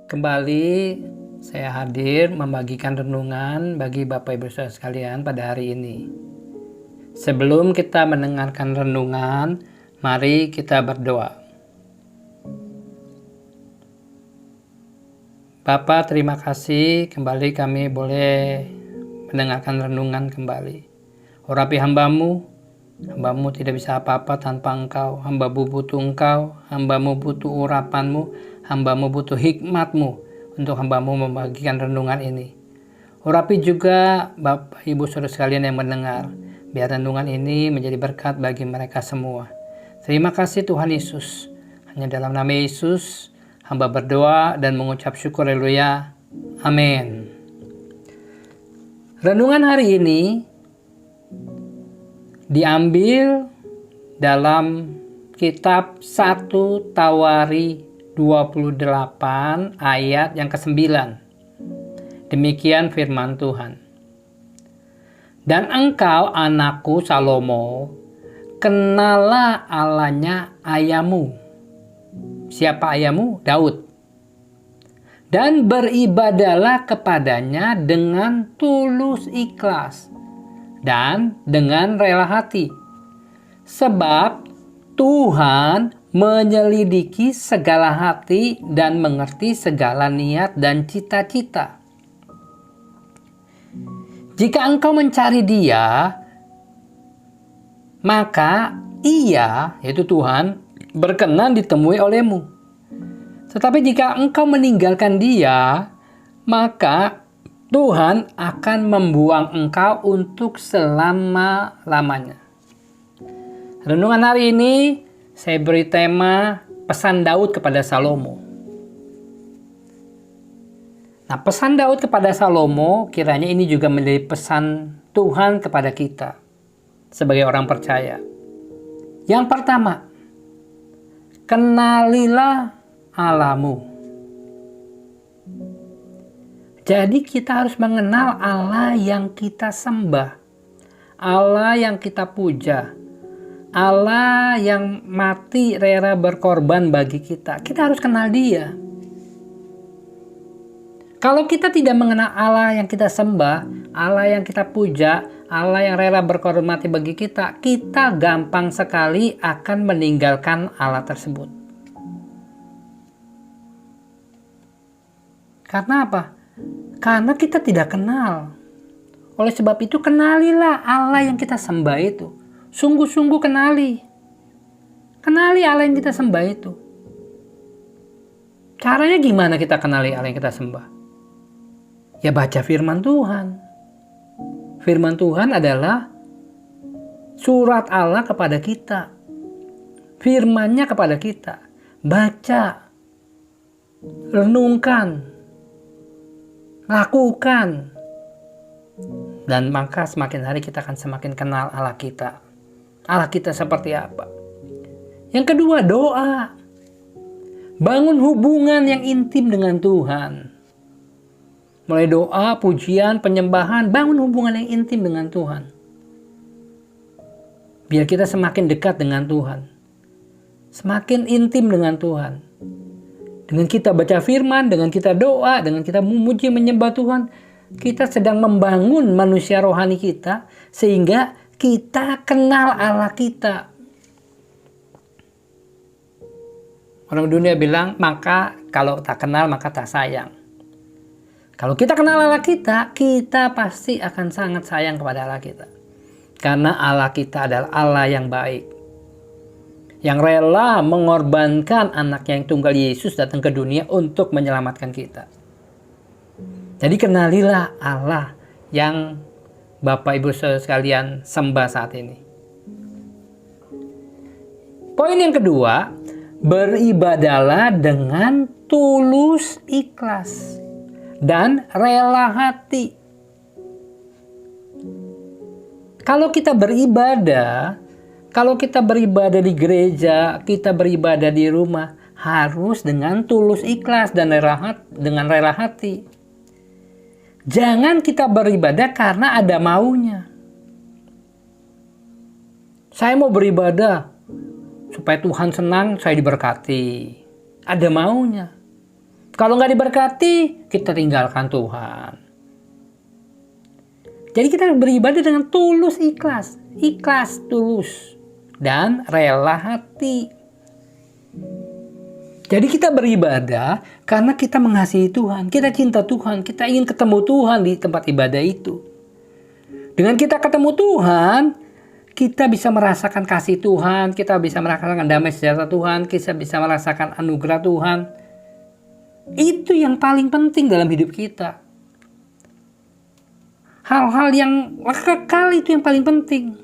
Kembali saya hadir membagikan renungan bagi Bapak Ibu Saudara sekalian pada hari ini. Sebelum kita mendengarkan renungan, mari kita berdoa. Bapa, terima kasih kembali kami boleh mendengarkan renungan kembali. Urapi Hambamu tidak bisa apa-apa tanpa Engkau. Hambamu butuh Engkau, Hambamu butuh urapanmu, Hambamu butuh hikmatmu untuk Hambamu membagikan renungan ini. Urapi juga Bapak Ibu Saudara sekalian yang mendengar, biar renungan ini menjadi berkat bagi mereka semua. Terima kasih Tuhan Yesus. Hanya dalam nama Yesus hamba berdoa dan mengucap syukur, haleluya. Amin. Renungan hari ini diambil dalam kitab 1 Tawari 28 ayat yang ke-9. Demikian firman Tuhan. Dan engkau anakku Salomo, kenalah Allahnya ayahmu. Siapa ayahmu? Daud. Dan beribadahlah kepadanya dengan tulus ikhlas dan dengan rela hati. Sebab Tuhan menyelidiki segala hati dan mengerti segala niat dan cita-cita. Jika engkau mencari Dia, maka Ia, yaitu Tuhan, berkenan ditemui olehmu. Tetapi jika engkau meninggalkan Dia, maka Tuhan akan membuang engkau untuk selama-lamanya. Renungan hari ini saya beri tema pesan Daud kepada Salomo. Nah, pesan Daud kepada Salomo kiranya ini juga menjadi pesan Tuhan kepada kita sebagai orang percaya. Yang pertama, kenalilah Allahmu. Jadi kita harus mengenal Allah yang kita sembah, Allah yang kita puja, Allah yang mati rela berkorban bagi kita. Kita harus kenal Dia. Kalau kita tidak mengenal Allah yang kita sembah, Allah yang kita puja, Allah yang rela berkorban mati bagi kita, kita gampang sekali akan meninggalkan Allah tersebut. Karena apa? Karena kita tidak kenal. Oleh sebab itu kenalilah Allah yang kita sembah itu. Sungguh-sungguh kenali. Kenali Allah yang kita sembah itu. Caranya gimana kita kenali Allah yang kita sembah? Ya baca firman Tuhan. Firman Tuhan adalah surat Allah kepada kita. Firman-Nya kepada kita. Baca. Renungkan. Lakukan. Dan maka semakin hari kita akan semakin kenal Allah kita. Allah kita seperti apa. Yang kedua, doa. Bangun hubungan yang intim dengan Tuhan. Mulai doa, pujian, penyembahan, bangun hubungan yang intim dengan Tuhan. Biar kita semakin dekat dengan Tuhan. Semakin intim dengan Tuhan. Dengan kita baca firman, dengan kita doa, dengan kita memuji menyembah Tuhan, kita sedang membangun manusia rohani kita sehingga kita kenal Allah kita. Orang dunia bilang, maka kalau tak kenal maka tak sayang. Kalau kita kenal Allah kita, kita pasti akan sangat sayang kepada Allah kita. Karena Allah kita adalah Allah yang baik. Yang rela mengorbankan anaknya yang tunggal Yesus datang ke dunia untuk menyelamatkan kita. Jadi kenalilah Allah yang Bapak Ibu Saudara sekalian sembah saat ini. Poin yang kedua, beribadahlah dengan tulus ikhlas dan rela hati. Kalau kita beribadah di gereja, kita beribadah di rumah, harus dengan tulus ikhlas dan dengan rela hati. Jangan kita beribadah karena ada maunya. Saya mau beribadah supaya Tuhan senang, saya diberkati. Ada maunya. Kalau nggak diberkati, kita tinggalkan Tuhan. Jadi kita harus beribadah dengan tulus, ikhlas. Ikhlas, tulus, dan rela hati. Jadi kita beribadah karena kita mengasihi Tuhan. Kita cinta Tuhan. Kita ingin ketemu Tuhan di tempat ibadah itu. Dengan kita ketemu Tuhan, kita bisa merasakan kasih Tuhan, kita bisa merasakan damai sejahtera Tuhan, kita bisa merasakan anugerah Tuhan. Itu yang paling penting dalam hidup kita. Hal-hal yang kekal itu yang paling penting.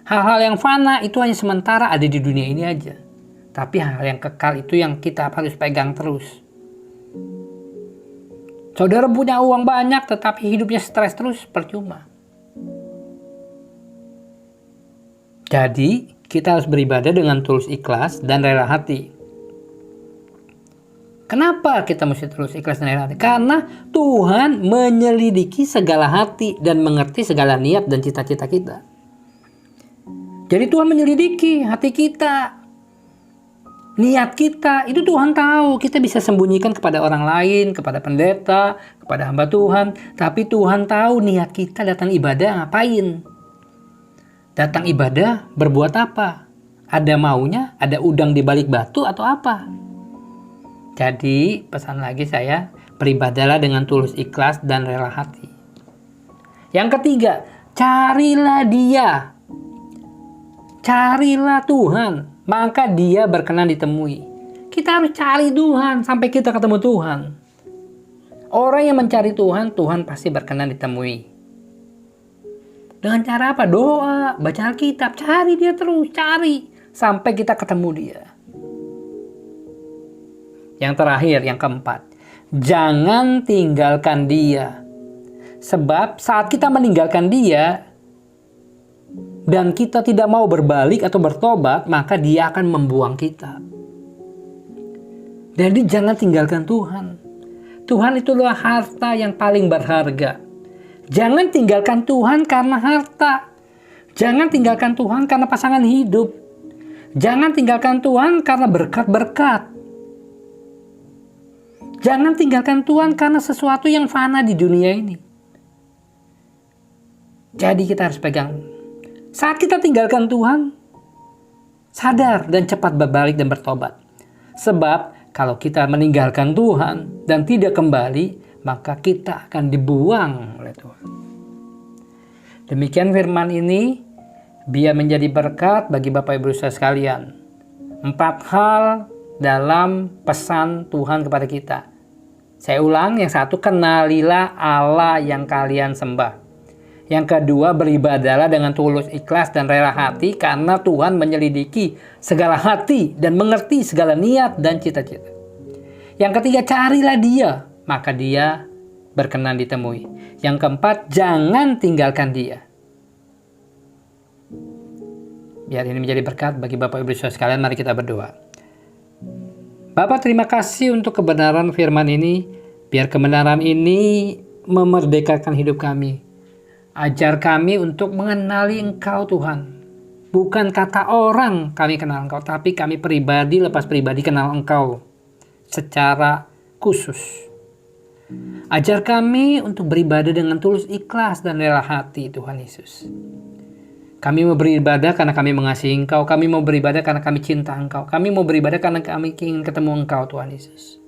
Hal-hal yang fana itu hanya sementara ada di dunia ini aja. Tapi hal yang kekal itu yang kita harus pegang terus. Saudara punya uang banyak tetapi hidupnya stres terus, percuma. Jadi, kita harus beribadah dengan tulus ikhlas dan rela hati. Kenapa kita mesti tulus ikhlas dan rela hati? Karena Tuhan menyelidiki segala hati dan mengerti segala niat dan cita-cita kita. Jadi Tuhan menyelidiki hati kita, niat kita. Itu Tuhan tahu. Kita bisa sembunyikan kepada orang lain, kepada pendeta, kepada hamba Tuhan. Tapi Tuhan tahu niat kita datang ibadah ngapain. Datang ibadah berbuat apa? Ada maunya, ada udang di balik batu atau apa? Jadi pesan lagi saya, beribadahlah dengan tulus ikhlas dan rela hati. Yang ketiga, carilah Dia. Carilah Tuhan, maka Dia berkenan ditemui. Kita harus cari Tuhan sampai kita ketemu Tuhan. Orang yang mencari Tuhan, Tuhan pasti berkenan ditemui. Dengan cara apa? Doa, baca Alkitab, cari Dia terus, cari sampai kita ketemu Dia. Yang terakhir, yang keempat, jangan tinggalkan Dia. Sebab saat kita meninggalkan Dia dan kita tidak mau berbalik atau bertobat, maka Dia akan membuang kita. Jadi jangan tinggalkan Tuhan. Tuhan itulah harta yang paling berharga. Jangan tinggalkan Tuhan karena harta. Jangan tinggalkan Tuhan karena pasangan hidup. Jangan tinggalkan Tuhan karena berkat-berkat. Jangan tinggalkan Tuhan karena sesuatu yang fana di dunia ini. Jadi kita harus pegang. Saat kita tinggalkan Tuhan, sadar dan cepat berbalik dan bertobat. Sebab kalau kita meninggalkan Tuhan dan tidak kembali, maka kita akan dibuang oleh Tuhan. Demikian firman ini, biar menjadi berkat bagi Bapak Ibu Saudara sekalian. 4 hal dalam pesan Tuhan kepada kita. Saya ulang, yang satu, kenalilah Allah yang kalian sembah. Yang kedua, beribadahlah dengan tulus ikhlas dan rela hati karena Tuhan menyelidiki segala hati dan mengerti segala niat dan cita-cita. Yang ketiga, carilah Dia, maka Dia berkenan ditemui. Yang keempat, jangan tinggalkan Dia. Biar ini menjadi berkat bagi Bapak Ibu Saudara sekalian, mari kita berdoa. Bapak, terima kasih untuk kebenaran firman ini. Biar kebenaran ini memerdekakan hidup kami. Ajar kami untuk mengenali Engkau Tuhan. Bukan kata orang kami kenal Engkau, tapi kami pribadi lepas pribadi kenal Engkau secara khusus. Ajar kami untuk beribadah dengan tulus ikhlas dan rela hati, Tuhan Yesus. Kami mau beribadah karena kami mengasihi Engkau. Kami mau beribadah karena kami cinta Engkau. Kami mau beribadah karena kami ingin ketemu Engkau, Tuhan Yesus.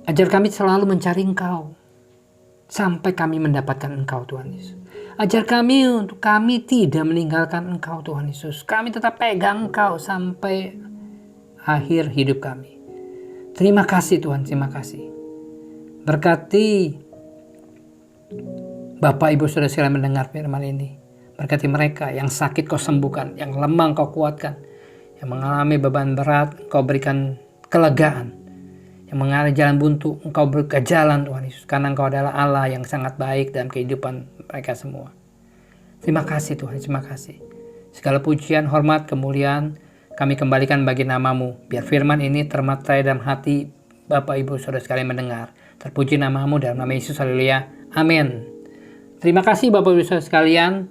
Ajar kami selalu mencari Engkau sampai kami mendapatkan Engkau, Tuhan Yesus. Ajar kami untuk kami tidak meninggalkan Engkau, Tuhan Yesus. Kami tetap pegang Engkau sampai akhir hidup kami. Terima kasih Tuhan, terima kasih. Berkati Bapak Ibu Saudara sekalian mendengar firman ini. Berkati mereka yang sakit Kau sembuhkan, yang lemah Kau kuatkan, yang mengalami beban berat Kau berikan kelegaan, yang mengalami jalan buntu Engkau berikan jalan, Tuhan Yesus, karena Engkau adalah Allah yang sangat baik dalam kehidupan mereka semua. Terima kasih Tuhan, terima kasih. Segala pujian, hormat, kemuliaan kami kembalikan bagi nama-Mu. Biar firman ini termaterai dalam hati Bapak Ibu Saudara sekalian mendengar. Terpuji nama-Mu dalam nama Yesus, haleluya, amin. Terima kasih Bapak Ibu Saudara sekalian.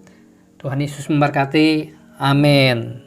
Tuhan Yesus memberkati, amin.